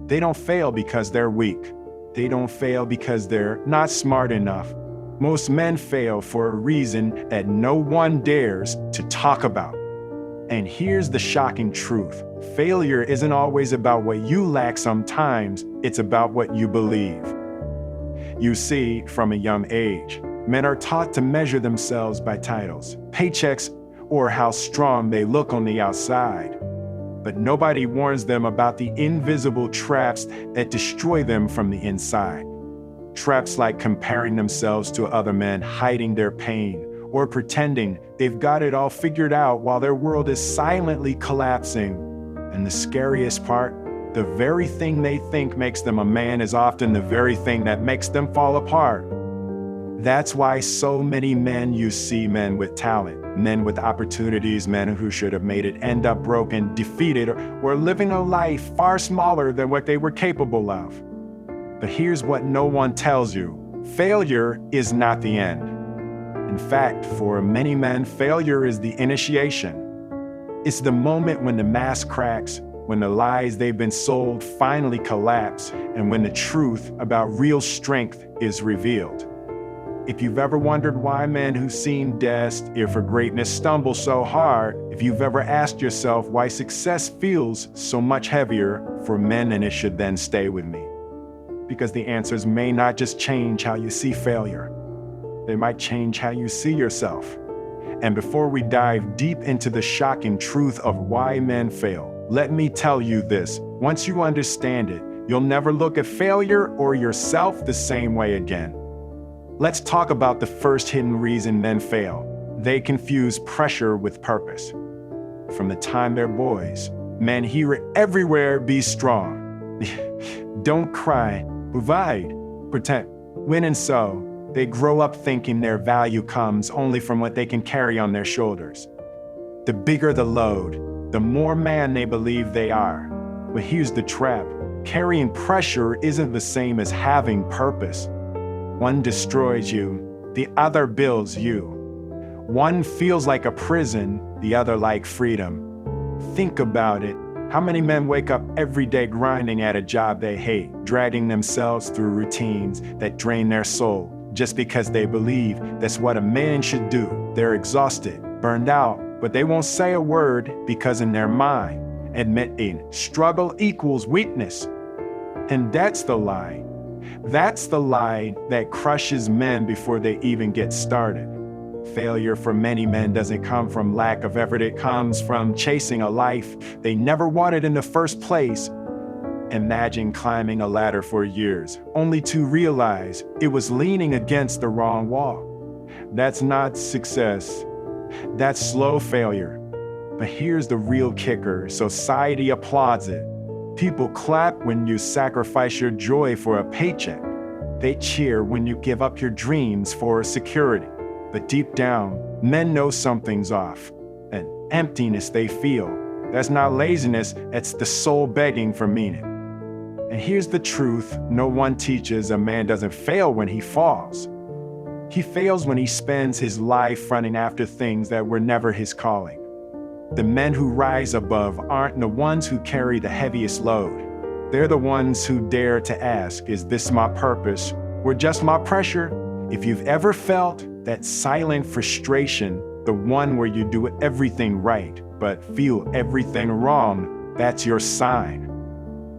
They don't fail because they're weak. They don't fail because they're not smart enough. Most men fail for a reason that no one dares to talk about. And here's the shocking truth. Failure isn't always about what you lack. Sometimes it's about what you believe. You see, from a young age, men are taught to measure themselves by titles, paychecks, or how strong they look on the outside. But nobody warns them about the invisible traps that destroy them from the inside. Traps like comparing themselves to other men, hiding their pain, or pretending they've got it all figured out while their world is silently collapsing. And the scariest part, the very thing they think makes them a man is often the very thing that makes them fall apart. That's why so many men you see, men with talent, men with opportunities, men who should have made it, end up broken, defeated, or living a life far smaller than what they were capable of. But here's what no one tells you. Failure is not the end. In fact, for many men, failure is the initiation. It's the moment when the mask cracks, when the lies they've been sold finally collapse, and when the truth about real strength is revealed. If you've ever wondered why men who seem destined for greatness stumble so hard, if you've ever asked yourself why success feels so much heavier for men than it should, then stay with me. Because the answers may not just change how you see failure, they might change how you see yourself. And before we dive deep into the shocking truth of why men fail, let me tell you this. Once you understand it, you'll never look at failure or yourself the same way again. Let's talk about the first hidden reason men fail. They confuse pressure with purpose. From the time they're boys, men hear it everywhere: be strong. Don't cry, provide, protect, win. And so they grow up thinking their value comes only from what they can carry on their shoulders. The bigger the load, the more man they believe they are. But here's the trap. Carrying pressure isn't the same as having purpose. One destroys you, the other builds you. One feels like a prison, the other like freedom. Think about it. How many men wake up every day grinding at a job they hate, dragging themselves through routines that drain their soul, just because they believe that's what a man should do? They're exhausted, burned out, but they won't say a word because in their mind, admitting struggle equals weakness. And that's the lie. That's the lie that crushes men before they even get started. Failure for many men doesn't come from lack of effort. It comes from chasing a life they never wanted in the first place. Imagine climbing a ladder for years, only to realize it was leaning against the wrong wall. That's not success. That's slow failure. But here's the real kicker. Society applauds it. People clap when you sacrifice your joy for a paycheck. They cheer when you give up your dreams for security. But deep down, men know something's off. An emptiness they feel. That's not laziness, it's the soul begging for meaning. And here's the truth no one teaches: a man doesn't fail when he falls. He fails when he spends his life running after things that were never his calling. The men who rise above aren't the ones who carry the heaviest load. They're the ones who dare to ask, is this my purpose or just my pressure? If you've ever felt that silent frustration, the one where you do everything right but feel everything wrong, that's your sign.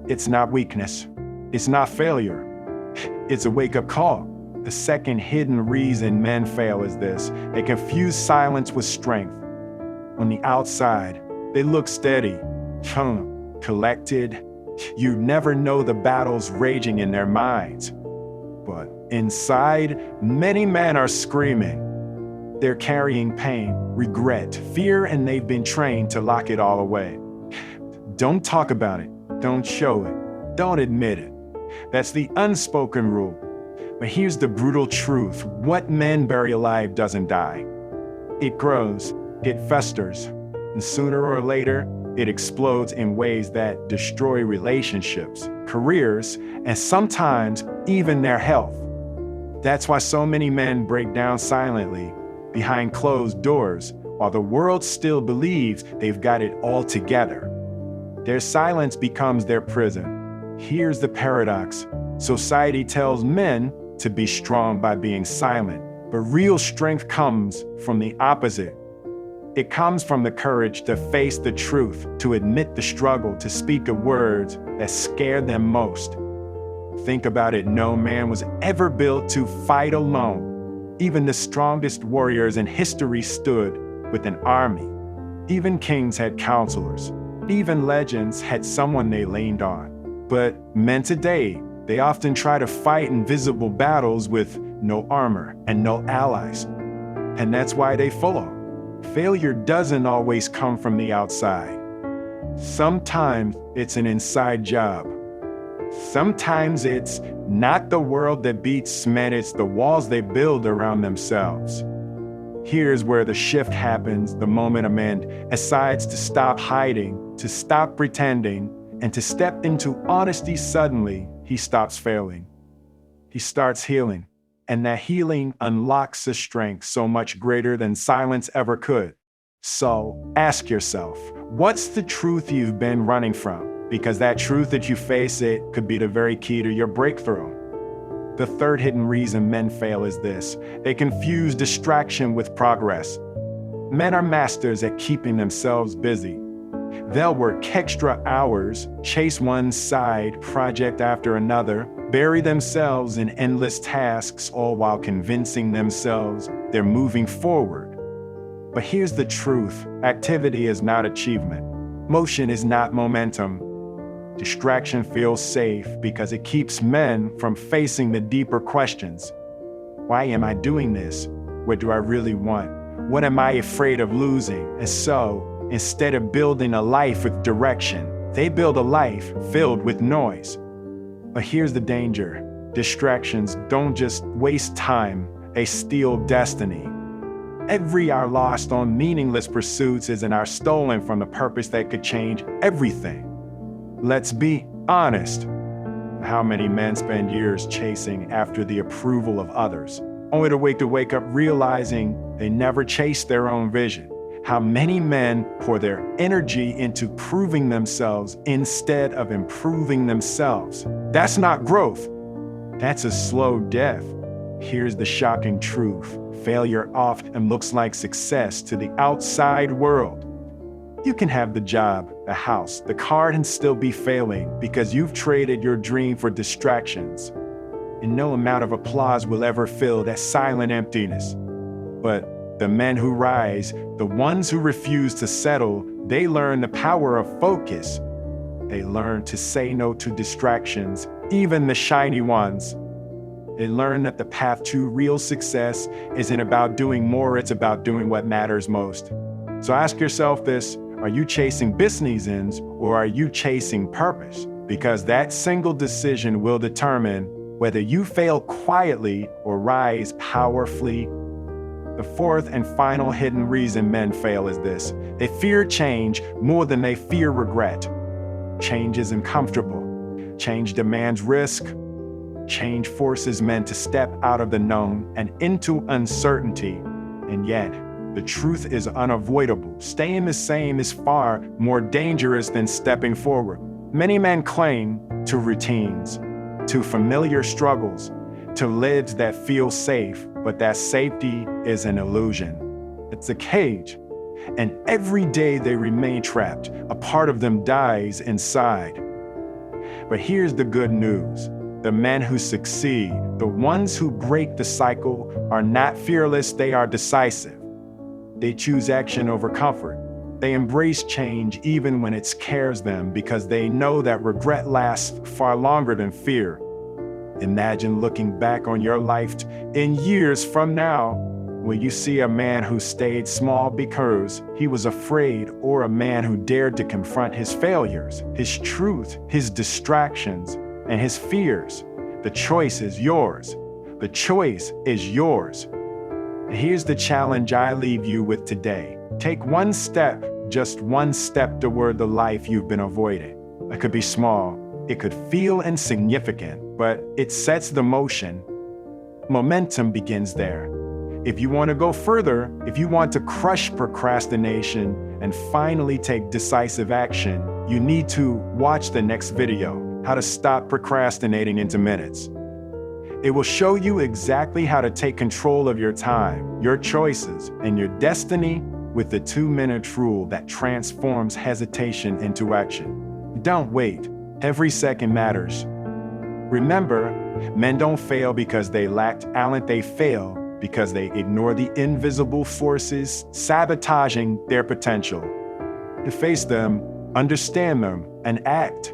It's not weakness. It's not failure. It's a wake-up call. The second hidden reason men fail is this: they confuse silence with strength. On the outside, they look steady, collected. You never know the battles raging in their minds. But inside, many men are screaming. They're carrying pain, regret, fear, and they've been trained to lock it all away. Don't talk about it. Don't show it. Don't admit it. That's the unspoken rule. But here's the brutal truth. What men bury alive doesn't die. It grows. It festers, and sooner or later, it explodes in ways that destroy relationships, careers, and sometimes even their health. That's why so many men break down silently, behind closed doors, while the world still believes they've got it all together. Their silence becomes their prison. Here's the paradox. Society tells men to be strong by being silent, but real strength comes from the opposite. It comes from the courage to face the truth, to admit the struggle, to speak the words that scare them most. Think about it, no man was ever built to fight alone. Even the strongest warriors in history stood with an army. Even kings had counselors. Even legends had someone they leaned on. But men today, they often try to fight invisible battles with no armor and no allies. And that's why they follow. Failure doesn't always come from the outside. Sometimes it's an inside job. Sometimes it's not the world that beats men, it's the walls they build around themselves. Here's where the shift happens the moment a man decides to stop hiding, to stop pretending, and to step into honesty. Suddenly, he stops failing. He starts healing. And that healing unlocks a strength so much greater than silence ever could. So ask yourself, what's the truth you've been running from? Because that truth that you face, it could be the very key to your breakthrough. The third hidden reason men fail is this: they confuse distraction with progress. Men are masters at keeping themselves busy. They'll work extra hours, chase one side project after another, bury themselves in endless tasks, all while convincing themselves they're moving forward. But here's the truth: activity is not achievement. Motion is not momentum. Distraction feels safe because it keeps men from facing the deeper questions. Why am I doing this? What do I really want? What am I afraid of losing? And so, instead of building a life with direction, they build a life filled with noise. But here's the danger: distractions don't just waste time, they steal destiny. Every hour lost on meaningless pursuits is an hour stolen from the purpose that could change everything. Let's be honest. How many men spend years chasing after the approval of others, only to wake up realizing they never chased their own vision? How many men pour their energy into proving themselves instead of improving themselves? That's not growth. That's a slow death. Here's the shocking truth: failure often looks like success to the outside world. You can have the job, the house, the car, and still be failing because you've traded your dream for distractions. And no amount of applause will ever fill that silent emptiness. But the men who rise, the ones who refuse to settle, they learn the power of focus. They learn to say no to distractions, even the shiny ones. They learn that the path to real success isn't about doing more, it's about doing what matters most. So ask yourself this: are you chasing business ends or are you chasing purpose? Because that single decision will determine whether you fail quietly or rise powerfully. The fourth and final hidden reason men fail is this: they fear change more than they fear regret. Change isn't comfortable. Change demands risk. Change forces men to step out of the known and into uncertainty. And yet, the truth is unavoidable. Staying the same is far more dangerous than stepping forward. Many men cling to routines, to familiar struggles, to lives that feel safe, but that safety is an illusion. It's a cage. And every day they remain trapped, a part of them dies inside. But here's the good news: the men who succeed, the ones who break the cycle, are not fearless, they are decisive. They choose action over comfort. They embrace change even when it scares them because they know that regret lasts far longer than fear. Imagine looking back on your life in years from now. Will you see a man who stayed small because he was afraid, or a man who dared to confront his failures, his truth, his distractions, and his fears? The choice is yours. The choice is yours. Here's the challenge I leave you with today. Take one step, just one step toward the life you've been avoiding. It could be small, it could feel insignificant, but it sets the motion. Momentum begins there. If you want to go further, if you want to crush procrastination and finally take decisive action, you need to watch the next video. how to stop procrastinating into minutes. It will show you exactly how to take control of your time, your choices, and your destiny with the 2-minute rule that transforms hesitation into action. Don't wait. Every second matters. Remember, men don't fail because they lack talent. They fail because they ignore the invisible forces sabotaging their potential. To face them, understand them, and act.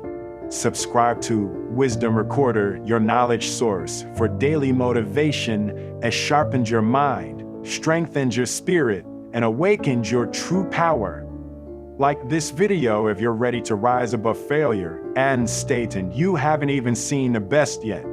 Subscribe to Wisdom Recorder, your knowledge source, for daily motivation that sharpens your mind, strengthens your spirit, and awakens your true power. Like this video if you're ready to rise above failure. And stay tuned, you haven't even seen the best yet.